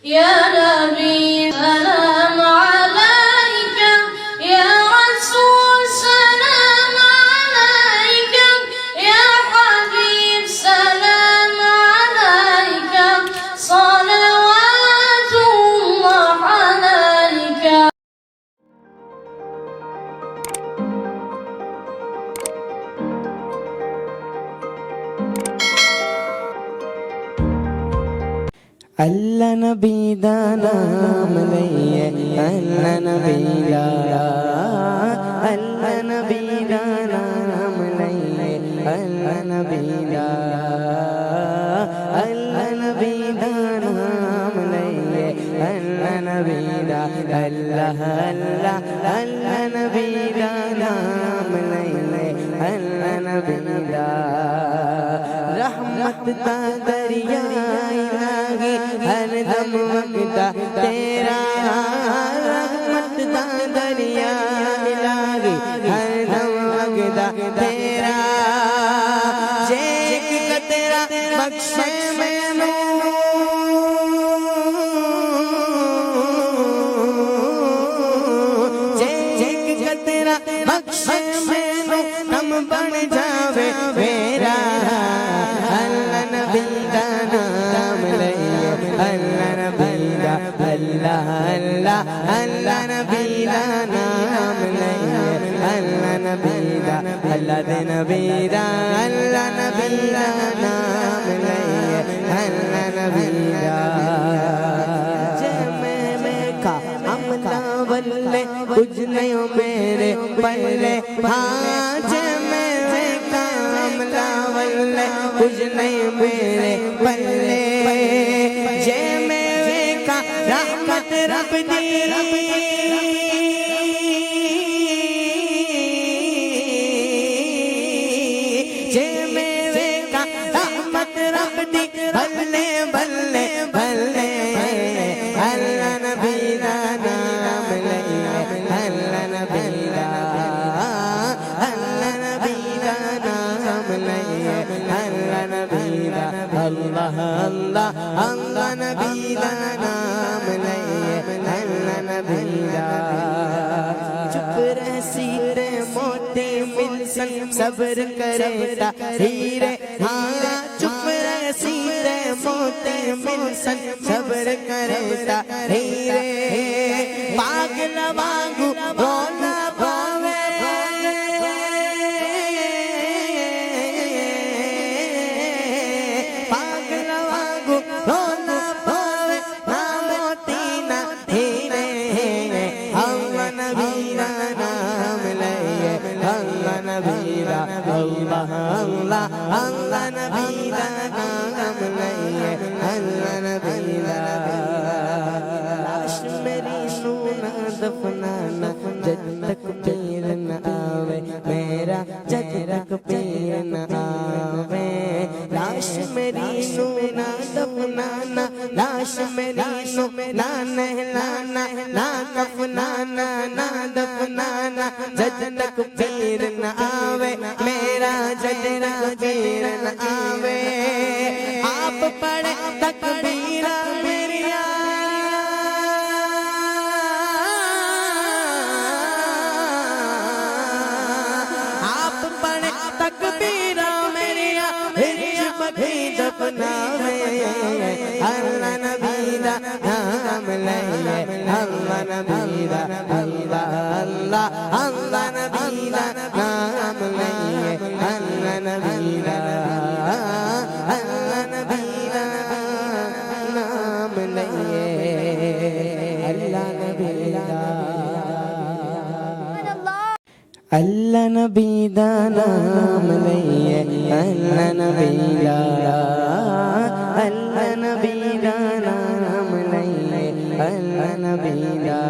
يا نبي سلام عليك، يا رسول سلام عليك، يا حبيب سلام عليك، صلوات الله عليك. اللہ نبی دا نام لئیے اللہ نبی دا، اللہ نبی دا نام لئیے اللہ نبی دا، اللہ نبی دا نام لئیے اللہ نبی دا، اللہ اللہ اللہ نبی دا نام لئیے اللہ نبی دا، رحمت دا دریا الہی ہر دم وقتا تیرا، رحمت دا دریا الہی ہر دم وقتا تیرا، جیک کا تیرا بخشے مینوں جیک کا تیرا بخشے مینوں ہم بن جاوے میرا، اللہ نبی دا نام لئیے اللہ نبی دا، اللہ اللہ اللہ نبی دا نام لئیے اللہ نبی دا، اللہ دے نبی دا اللہ نبی دا نام لئیے اللہ نبی دا، جے میں کا عملہ ولے کچھ نہیں ہو میرے پلے، ہاں جے میں کا عملہ ولے کچھ نہیں میرے پلے، جے میں کا رحمت رب دی، جے میں کا رحمت رب دی، بلے بلے بلے، اللہ نبی دا نام لئیے اللہ نبی دا، اللہ نبی دا نام لئیے اللہ نبی دا، اللہ اللہ اللہ نبی دا نام لئیے اللہ نبی دا، چپ رہسی تے موتی ملسن صبر کرے تحریر، ہاں چپ رہسی تے موتی ملسن صبر کرے تحریر، پاگل وانگو رونا پاوے، پاگل وانگو رونا پاوے، نا موتی نا ہیرے، اللہ نبی دا نام لئیے اللہ نبی دا، اللہ اللہ اللہ نبی دا نام لئیے اللہ نبی دا، لاش میری نونا دفنانا جد تک پیر نہ آوے میرا، جد تک پیر نہ آوے، لاش میری نونا دفنانا، لاش میری نونا نہلانا، نہ کفنانا نہ دفنانا، جد تک پیر نہ آوے میرا، جد تک پیر نہ آوے، آپ پڑھے تکبیرہ میری آپ پڑھے تکبیرہ میری ہجمتی دفناوے، اللہ نبی دا نام لئیے اللہ نبی دا، اللہ اللہ اللہ نبی دا نام لئیے اللہ نبی دا، اللہ نبی دا نام لئیے اللہ نبی دا، اللہ نبی دا نام لئیے اللہ نبی دا، اللہ نبی دا نام لئیے اللہ نبی دا،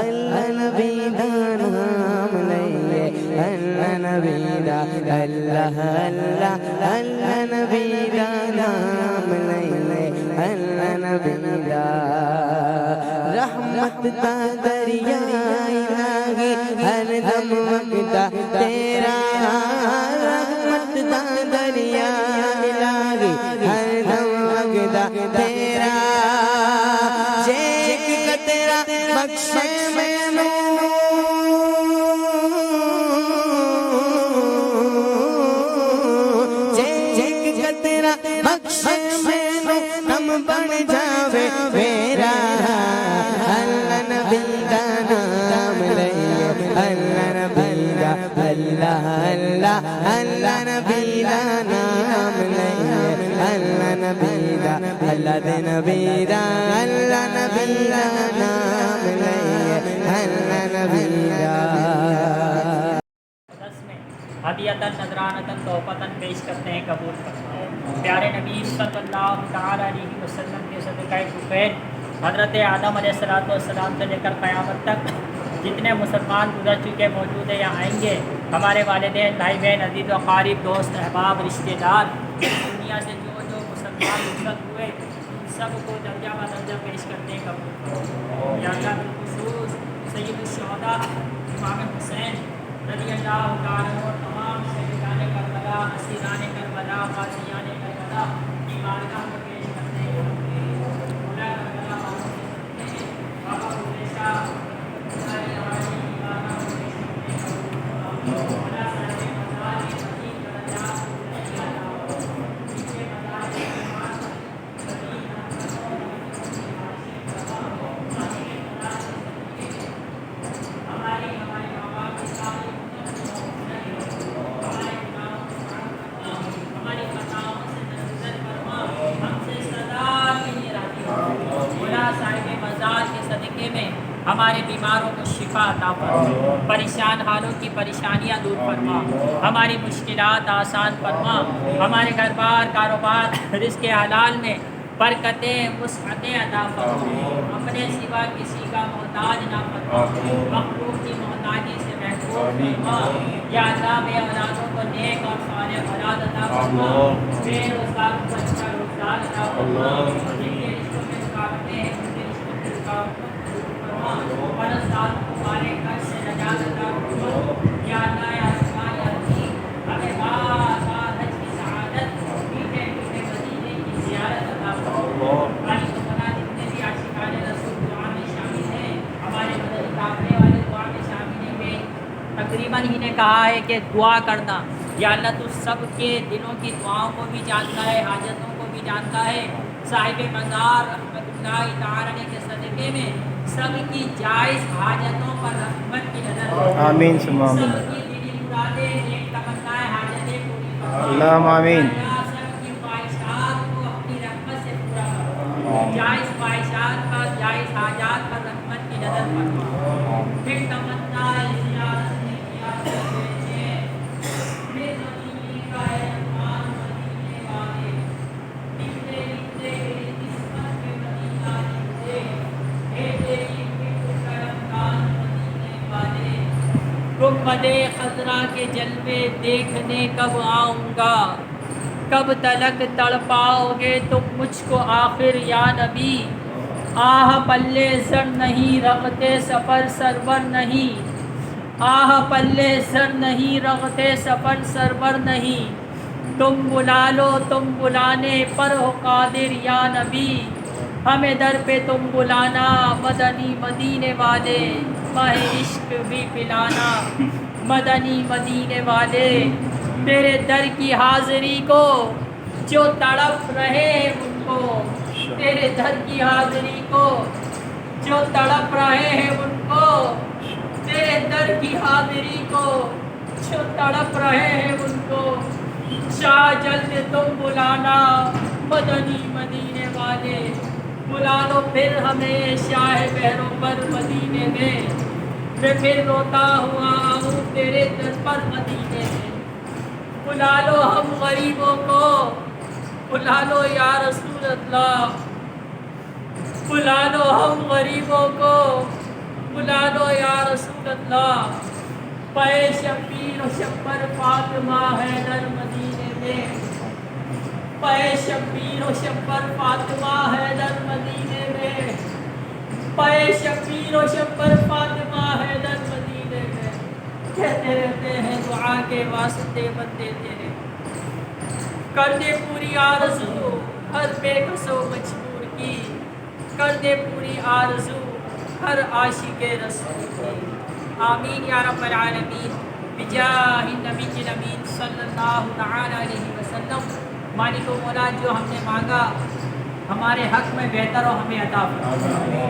اللہ نبی دا نام لئیے اللہ نبی دا، اللہ اللہ اللہ نبی دا نام لئیے اللہ نبی دا، رحمت دا دریا الہی ہر دم وقتا تیرا، رحمت دا دریا الہی ہر دم وقتا مانگدا تیرا جے ایک قطرہ بخشے مینوں جے ایک قطرہ بخشے مینوں کم بن جاوے میرا اللہ نبی دا نام لئیے اللہ نبی دا اللہ اللہ اللہ نبی دا نام لئیے اللہ نبی دا اللہ دے نبی دا اللہ نبی دا نام لئیے اللہ نبی دا ہدیتاً نذرانتاً تحفتاً پیش کرتے ہیں، قبول کرتے ہیں۔ پیارے نبی صلی اللہ تعالیٰ علیہ وسلم کے صدقہ طفیل حضرت آدم علیہ السلام سے لے کر قیامت تک جتنے مسلمان گزر چکے موجود ہیں یا آئیں گے، ہمارے والدین، بھائی بہن، عزیز و اقارب، دوست، احباب، رشتہ دار، دنیا سے جو مسلمان گزر ہوئے ان سب کو درجہ و درجہ پیش کرتے ہیں، قبول کرتے ہیں۔ یا اللہ بالخصوص سید الشہداء امام حسین رضی اللہ تعالیٰ عنہ اور تمام شہیدان کربلا، اسیران کربلا، غازیان کربلا کی بارگاہ میں پیش کرتے ہیں۔ مولا کربلا بابا بھولے شاہ ہمارے بیماروں کو شفا عطا فرما، پریشان حالوں کی پریشانیاں دور فرما، ہماری مشکلات آسان فرما، ہمارے گھر بار، کاروبار، رزق حلال میں برکتیں، وسعتیں عطا فرما، اپنے سوا کسی کا محتاج نہ فرما، مخلوق کی محتاجی سے محفوظ فرما۔ یا اللہ بے اولادوں کو نیک اور صالح اولاد عطا فرما، بے روزگاروں کو اچھا روزگار عطا فرما، جن کے رشتوں میں رکاوٹیں ہیں ان کے رشتوں میں رکاوٹیں پرستار ہمارے گھر سے نجات عطا فرما۔ یا اللہ یا رحمان یا رحیم، ہمیں بار بار حج کی سعادت، میٹھے میٹھے مدینے کی زیارت عطا فرما۔ ہماری سمنا جتنے بھی عاشقان رسول دعا میں شامل ہیں، ہمارے مدد کافرے والے دعا میں شامل ہیں کہ تقریباً ہی نے کہا ہے کہ دعا کرنا۔ یا اللہ تو سب کے دلوں کی دعاؤں کو بھی جانتا ہے، حاجتوں کو بھی جانتا ہے۔ صاحب مزار رحمت اللہ تعالی کے صدقے میں سب کی جائز حاجتوں پر رحمت کی نظر، آمین ثم آمین، سب کی دلی مرادیں، نیک تمنائیں، حاجتیں پوری فرما۔ اللہم آمین، سب کی خواہشات کو اپنی رحمت سے پورا کرو، جائز خواہشات پر، جائز حاجات پر رحمت کی نظر فرما۔ ایک تمنا زیارت نے کیا مدینے کا احسان مدینے والے، لکھتے لکھتے میری قسمت میں مدینہ لکھتے، گنبد خضرا کے جلوے دیکھنے کب آؤں گا، کب تلک تڑپاؤ گے تم مجھ کو آخر یا نبی۔ آہ پلے زر نہیں رغتے سفر سرور نہیں، آہ پلے زر نہیں رغتے سفر سرور نہیں، تم بلا لو تم بلانے پر ہو قادر یا نبی۔ ہمیں در پہ تم بلانا مدنی مدینے والے، ماہ عشق بھی پلانا مدنی مدینے والے۔ تیرے در کی حاضری کو جو تڑپ رہے ان کو، تیرے در کی حاضری کو جو تڑپ رہے ہیں ان کو، تیرے در کی حاضری کو جو تڑپ رہے ہیں ان کو، شاہ جلد تم بلانا مدنی مدینے والے۔ بلا لو پھر ہمیں شاہ بحروں پر مدینے میں، میں پھر روتا ہوا آؤں تیرے در پر مدینے میں۔ بلا لو ہم غریبوں کو، بلا لو یا رسول اللہ، بلا لو ہم غریبوں کو، بلا لو یا رسول اللہ۔ پے شبیر و شبر فاطمہ حیدر مدینے میں، پے شبیر و شبر فاطمہ حیدر مدینے میں، پے شبیر و شبر فاطمہ حیدر مدینے میں۔ کہتے رہتے ہیں دعا کے واسطے بندے تیرے، کر دے پوری آرزو ہر بے کس و مجبور کی، کر دے پوری آرزو ہر عاشق رسول کی۔ آمین یا رب العالمین، بجاہ النبی الامین صلی اللہ تعالی علیہ وسلم۔ مالک و مولا، جو ہم نے مانگا ہمارے حق میں بہتر ہو ہمیں عطا فرما۔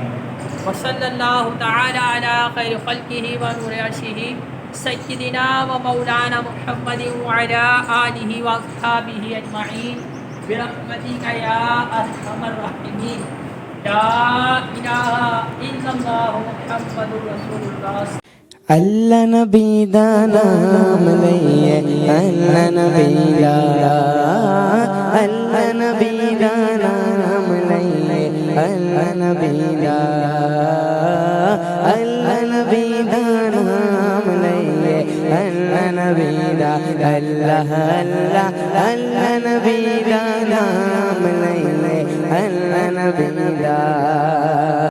وصلی اللہ تعالی علی خیر خلقہ و نور عرشہ سیدنا و مولانا محمد وعلی آلہ و اصحابہ اجمعین برحمتک یا ارحم الراحمین۔ لا الہ الا اللہ محمد رسول اللہ۔ اللہ نبی دا نام لئیے، اللہ نبی دا، اللہ نبی دا نام لئیے، اللہ نبی دا، اللہ نبی دا نام لئیے، اللہ نبی دا، اللہ اللہ اللہ نبی دا نام لئیے، اللہ نبی دا۔